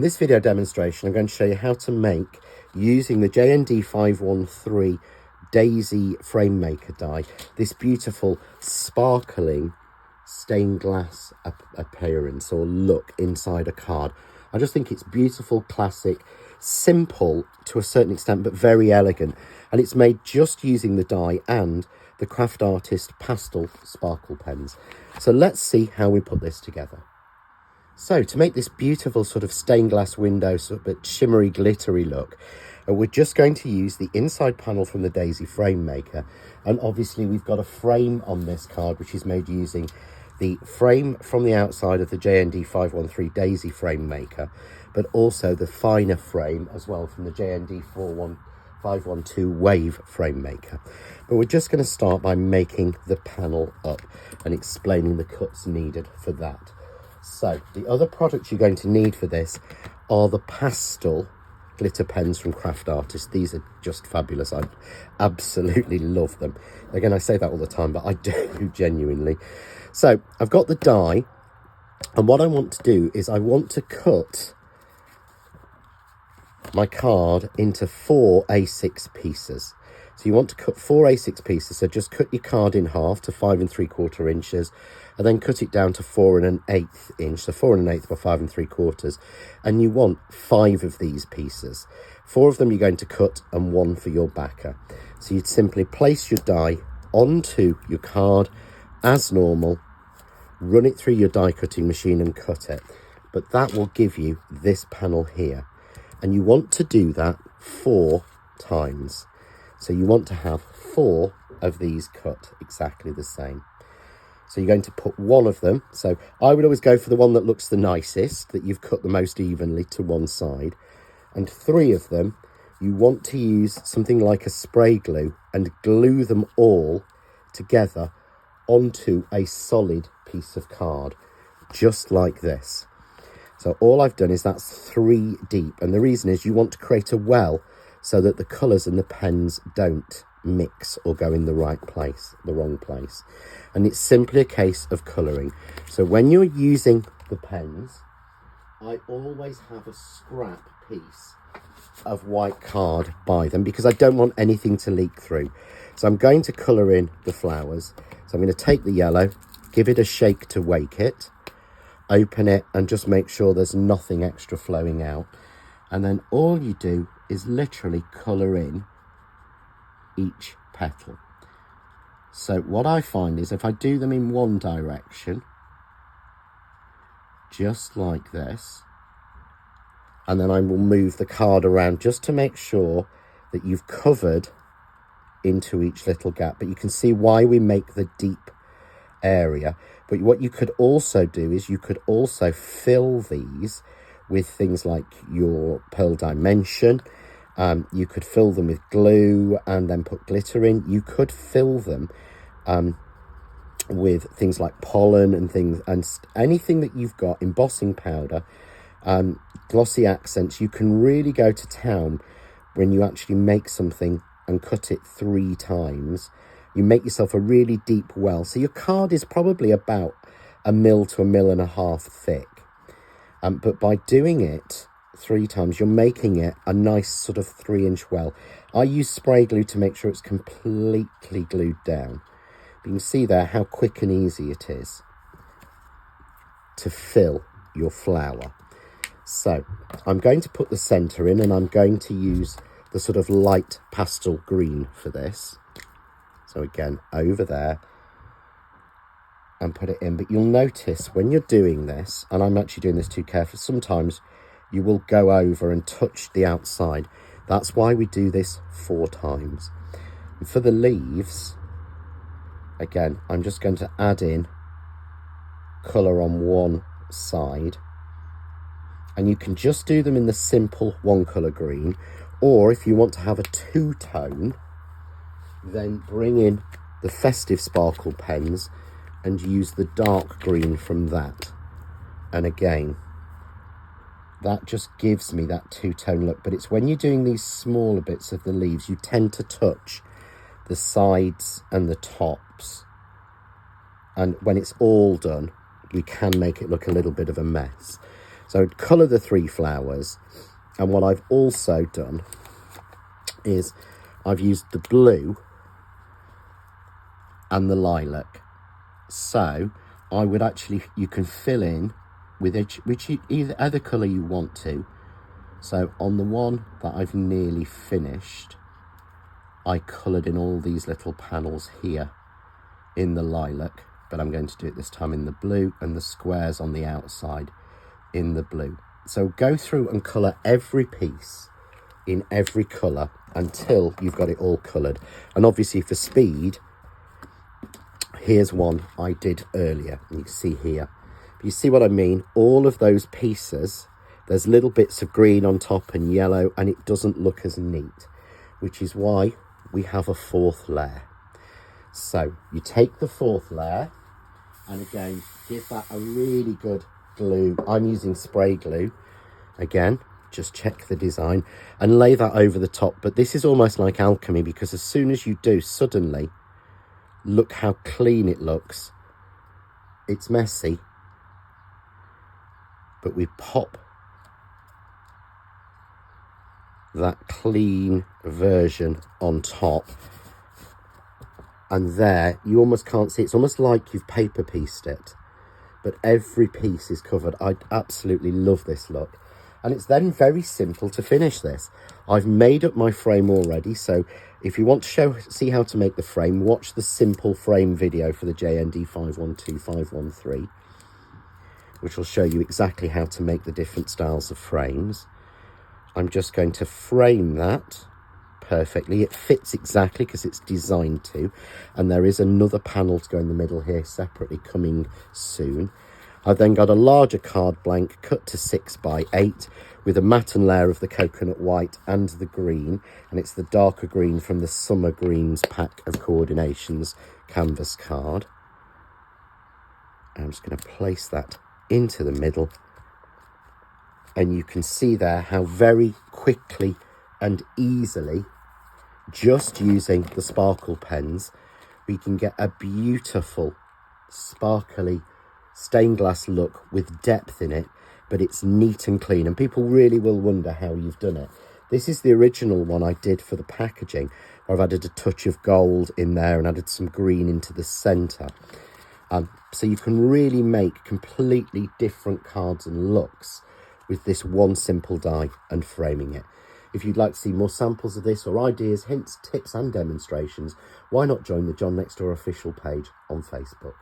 In this video demonstration, I'm going to show you how to make, using the JND513 Daisy Frame Maker die, this beautiful sparkling stained glass appearance or look inside a card. I just think it's beautiful, classic, simple to a certain extent, but very elegant. And it's made just using the die and the Craft Artist pastel sparkle pens. So let's see how we put this together. So to make this beautiful sort of stained glass window, sort of shimmery, glittery look, we're just going to use the inside panel from the Daisy Frame Maker. And obviously we've got a frame on this card, which is made using the frame from the outside of the JND513 Daisy Frame Maker, but also the finer frame as well from the JND512 Wave Frame Maker. But we're just going to start by making the panel up and explaining the cuts needed for that. So the other products you're going to need for this are the pastel glitter pens from Craft Artist. These are just fabulous. I absolutely love them. Again, I say that all the time, but I do genuinely. So I've got the die, and what I want to do is I want to cut my card into 4 A6 pieces. So you want to cut 4 A6 pieces, so just cut your card in half to 5 3/4 inches, and then cut it down to 4 1/8 inch, so 4 1/8 by 5 3/4, and you want 5 of these pieces. 4 of them you're going to cut and 1 for your backer. So you'd simply place your die onto your card as normal, run it through your die cutting machine and cut it. But that will give you this panel here, and you want to do that 4 times. So you want to have 4 of these cut exactly the same. So you're going to put 1 of them. So I would always go for the one that looks the nicest, that you've cut the most evenly to one side. And 3 of them, you want to use something like a spray glue and glue them all together onto a solid piece of card, just like this. So all I've done is that's 3 deep. And the reason is you want to create a well so that the colours and the pens don't mix or go in the right place, the wrong place. And it's simply a case of colouring. So when you're using the pens, I always have a scrap piece of white card by them because I don't want anything to leak through. So I'm going to colour in the flowers. So I'm going to take the yellow, give it a shake to wake it, open it and just make sure there's nothing extra flowing out. And then all you do is literally colour in each petal. So what I find is if I do them in one direction, just like this, and then I will move the card around just to make sure that you've covered into each little gap. But you can see why we make the deep area. But what you could also do is you could also fill these with things like your pearl dimension. You could fill them with glue and then put glitter in. You could fill them with things like pollen and things, and anything that you've got, embossing powder, glossy accents. You can really go to town when you actually make something and cut it 3 times. You make yourself a really deep well. So your card is probably about 1 mil to 1.5 mils thick. But by doing it 3 times, you're making it a nice sort of 3-inch well. I use spray glue to make sure it's completely glued down. But you can see there how quick and easy it is to fill your flower. So I'm going to put the centre in, and I'm going to use the sort of light pastel green for this. So again, over there, and put it in. But you'll notice when you're doing this, and I'm actually doing this too carefully, sometimes you will go over and touch the outside. That's why we do this 4 times. And for the leaves, again, I'm just going to add in colour on one side. And you can just do them in the simple 1 colour green, or if you want to have a 2-tone, then bring in the festive sparkle pens and use the dark green from that. And again, that just gives me that 2-tone look. But it's when you're doing these smaller bits of the leaves, you tend to touch the sides and the tops. And when it's all done, we can make it look a little bit of a mess. So colour the 3 flowers. And what I've also done is I've used the blue and the lilac. So I would actually, you can fill in with either colour you want to. So on the one that I've nearly finished, I coloured in all these little panels here in the lilac, but I'm going to do it this time in the blue, and the squares on the outside in the blue. So go through and colour every piece in every colour until you've got it all coloured. And obviously for speed, here's one I did earlier. You can see here. You see what I mean? All of those pieces, there's little bits of green on top and yellow, and it doesn't look as neat, which is why we have a 4th layer. So you take the 4th layer and again, give that a really good glue. I'm using spray glue. Again, just check the design and lay that over the top. But this is almost like alchemy, because as soon as you do, suddenly, look how clean it looks. It's messy, but we pop that clean version on top, and there you almost can't see. It's almost like you've paper pieced it, but every piece is covered. I absolutely love this look. And it's then very simple to finish this. I've made up my frame already, so if you want to see how to make the frame, watch the simple frame video for the JND513, which will show you exactly how to make the different styles of frames. I'm just going to frame that perfectly. It fits exactly because it's designed to, and there is another panel to go in the middle here separately coming soon. I've then got a larger card blank cut to 6 by 8 with a matte layer of the coconut white and the green, and it's the darker green from the Summer Greens pack of coordinations canvas card. I'm just going to place that into the middle, and you can see there how very quickly and easily, just using the sparkle pens, we can get a beautiful sparkly stained glass look with depth in it, but it's neat and clean, and people really will wonder how you've done it. This is the original one I did for the packaging, where I've added a touch of gold in there and added some green into the centre. So you can really make completely different cards and looks with this one simple die and framing it. If you'd like to see more samples of this, or ideas, hints, tips and demonstrations, why not join the John Next Door official page on Facebook.